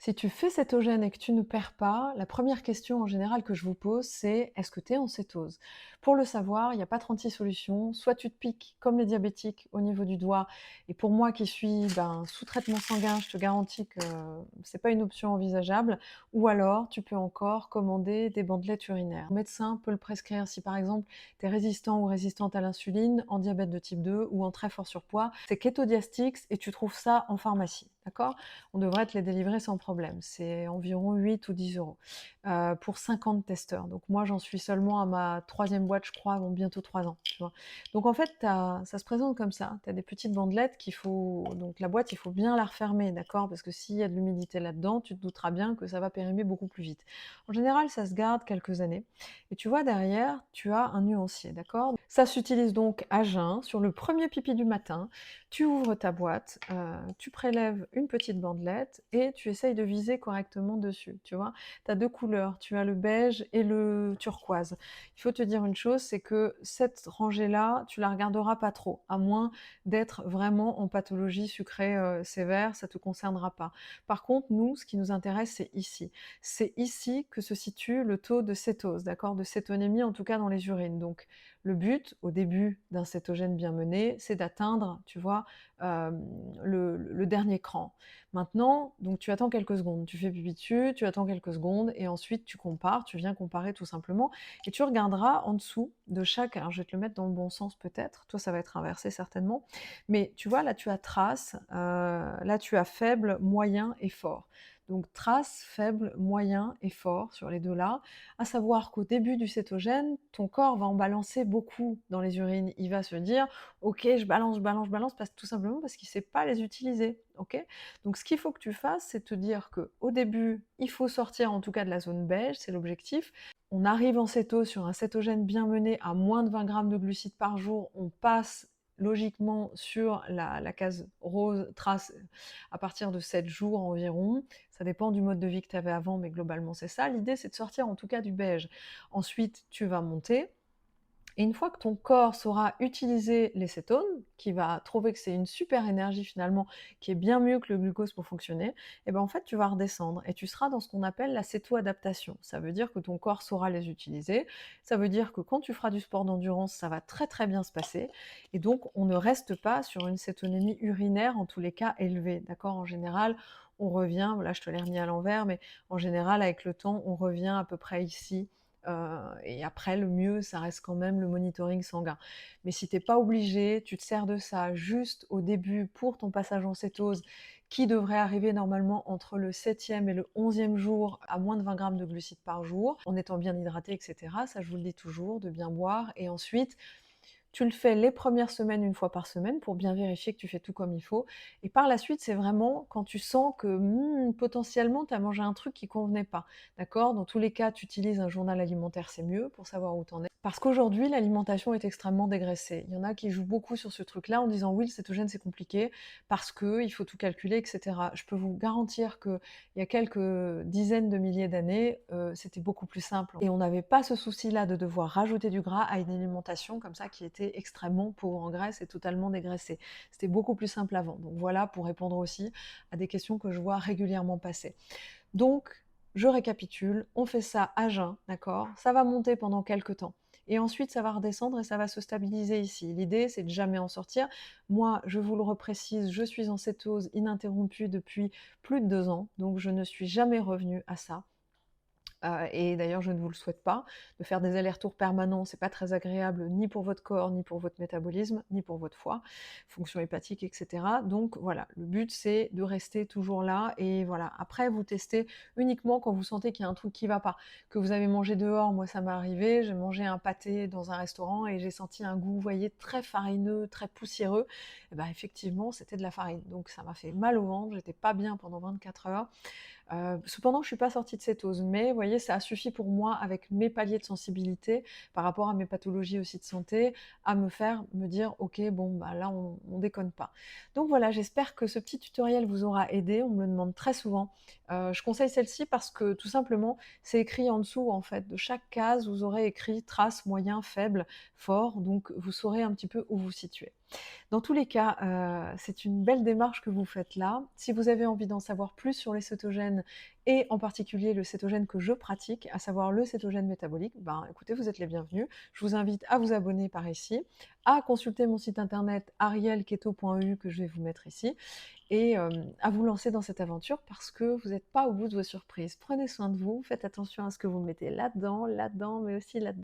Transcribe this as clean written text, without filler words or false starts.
Si tu fais cétogène et que tu ne perds pas, la première question en général que je vous pose, c'est: est-ce que tu es en cétose? Pour le savoir, il n'y a pas 36 solutions. Soit tu te piques comme les diabétiques au niveau du doigt, et pour moi qui suis sous traitement sanguin, je te garantis que c'est pas une option envisageable. Ou alors, tu peux encore commander des bandelettes urinaires. Le médecin peut le prescrire si par exemple tu es résistant ou résistante à l'insuline, en diabète de type 2 ou en très fort surpoids. C'est Ketodiastix et tu trouves ça en pharmacie, d'accord? On devrait te les délivrer sans problème. C'est environ 8 ou 10 € pour 50 testeurs. Donc moi, j'en suis seulement à ma troisième boîte, je crois, avant bientôt 3 ans, tu vois? Donc en fait, ça se présente comme ça. Tu as des petites bandelettes qu'il faut donc la boîte, il faut bien la refermer, d'accord? Parce que s'il y a de l'humidité là-dedans, tu te douteras bien que ça va périmer beaucoup plus vite. En général, ça se garde quelques années et tu vois derrière, tu as un nuancier, d'accord? Ça s'utilise donc à jeun sur le premier pipi du matin. Tu ouvres ta boîte, tu prélèves une petite bandelette et tu essayes de viser correctement dessus, tu vois? Tu as 2 couleurs, tu as le beige et le turquoise. Il faut te dire une chose, c'est que cette rangée-là, tu la regarderas pas trop, à moins d'être vraiment en pathologie sucrée, sévère, ça te concernera pas. Par contre, nous, ce qui nous intéresse, c'est ici. C'est ici que se situe le taux de cétose, d'accord? De cétonémie, en tout cas dans les urines. Donc le but, au début d'un cétogène bien mené, c'est d'atteindre, tu vois, le dernier cran. Maintenant, donc tu attends quelques secondes, tu fais pipi dessus, tu attends quelques secondes et ensuite tu compares, tu viens comparer tout simplement et tu regarderas en dessous de chaque, alors je vais te le mettre dans le bon sens peut-être, toi ça va être inversé certainement, mais tu vois là tu as trace, là tu as faible, moyen et fort. Donc trace, faible, moyen et fort sur les 2 là, à savoir qu'au début du cétogène, ton corps va en balancer beaucoup dans les urines. Il va se dire: «OK, je balance, je balance, je balance», parce tout simplement parce qu'il ne sait pas les utiliser, OK? Donc ce qu'il faut que tu fasses, c'est te dire qu'au début, il faut sortir en tout cas de la zone beige, c'est l'objectif. On arrive en cétose sur un cétogène bien mené à moins de 20 grammes de glucides par jour, on passe logiquement sur la case rose trace à partir de 7 jours environ. Ça dépend du mode de vie que tu avais avant, mais globalement c'est ça. L'idée, c'est de sortir en tout cas du beige. Ensuite, tu vas monter et une fois que ton corps saura utiliser les cétones, qui va trouver que c'est une super énergie finalement, qui est bien mieux que le glucose pour fonctionner, et ben en fait tu vas redescendre et tu seras dans ce qu'on appelle la céto-adaptation. Ça veut dire que ton corps saura les utiliser, ça veut dire que quand tu feras du sport d'endurance, ça va très très bien se passer, et donc on ne reste pas sur une cétonémie urinaire en tous les cas élevée, d'accord? En général, on revient, voilà je te l'ai remis à l'envers, mais en général avec le temps, on revient à peu près ici, et après le mieux, ça reste quand même le monitoring sanguin. Mais si tu es pas obligé, tu te sers de ça juste au début pour ton passage en cétose, qui devrait arriver normalement entre le 7e et le 11e jour à moins de 20 grammes de glucides par jour, en étant bien hydraté et cetera. Ça, je vous le dis toujours, de bien boire et ensuite tu le fais les premières semaines, une fois par semaine, pour bien vérifier que tu fais tout comme il faut. Et par la suite, c'est vraiment quand tu sens que, potentiellement, tu as mangé un truc qui convenait pas, d'accord? Dans tous les cas, tu utilises un journal alimentaire, c'est mieux pour savoir où tu en es. Parce qu'aujourd'hui, l'alimentation est extrêmement dégraissée. Il y en a qui jouent beaucoup sur ce truc-là en disant: «Oui, le cétogène, c'est compliqué parce qu'il faut tout calculer et cetera». Je peux vous garantir qu'il y a quelques dizaines de milliers d'années, c'était beaucoup plus simple et on n'avait pas ce souci-là de devoir rajouter du gras à une alimentation comme ça qui était extrêmement pauvre en graisse et totalement dégraissée. C'était beaucoup plus simple avant. Donc voilà, pour répondre aussi à des questions que je vois régulièrement passer. Donc, je récapitule, on fait ça à jeun, d'accord? Ça va monter pendant quelques temps. Et ensuite, ça va redescendre et ça va se stabiliser ici. L'idée, c'est de jamais en sortir. Moi, je vous le reprécise, je suis en cétose ininterrompue depuis plus de 2 ans, donc je ne suis jamais revenue à ça. Et d'ailleurs, je ne vous le souhaite pas. De faire des allers-retours permanents, c'est pas très agréable ni pour votre corps, ni pour votre métabolisme, ni pour votre foie, fonction hépatique, et cetera. Donc voilà, le but c'est de rester toujours là et voilà. Après, vous testez uniquement quand vous sentez qu'il y a un truc qui va pas. Que vous avez mangé dehors, moi ça m'est arrivé, j'ai mangé un pâté dans un restaurant et j'ai senti un goût, vous voyez, très farineux, très poussiéreux. Et ben effectivement, c'était de la farine. Donc ça m'a fait mal au ventre, j'étais pas bien pendant 24 heures. Cependant, je suis pas sortie de cétose, mais vous voyez, ça a suffi pour moi, avec mes paliers de sensibilité, par rapport à mes pathologies aussi de santé, à me faire me dire: «OK, bon, bah, là, on déconne pas». Donc voilà, j'espère que ce petit tutoriel vous aura aidé, on me le demande très souvent. Je conseille celle-ci parce que, tout simplement, c'est écrit en dessous, en fait, de chaque case, vous aurez écrit trace, moyen, faible, fort, donc vous saurez un petit peu où vous situer. Dans tous les cas, c'est une belle démarche que vous faites là. Si vous avez envie d'en savoir plus sur les cétogènes et en particulier le cétogène que je pratique, à savoir le cétogène métabolique, ben, écoutez, vous êtes les bienvenus. Je vous invite à vous abonner par ici, à consulter mon site internet arielketo.eu que je vais vous mettre ici et à vous lancer dans cette aventure parce que vous n'êtes pas au bout de vos surprises. Prenez soin de vous, faites attention à ce que vous mettez là-dedans, là-dedans, mais aussi là-dedans.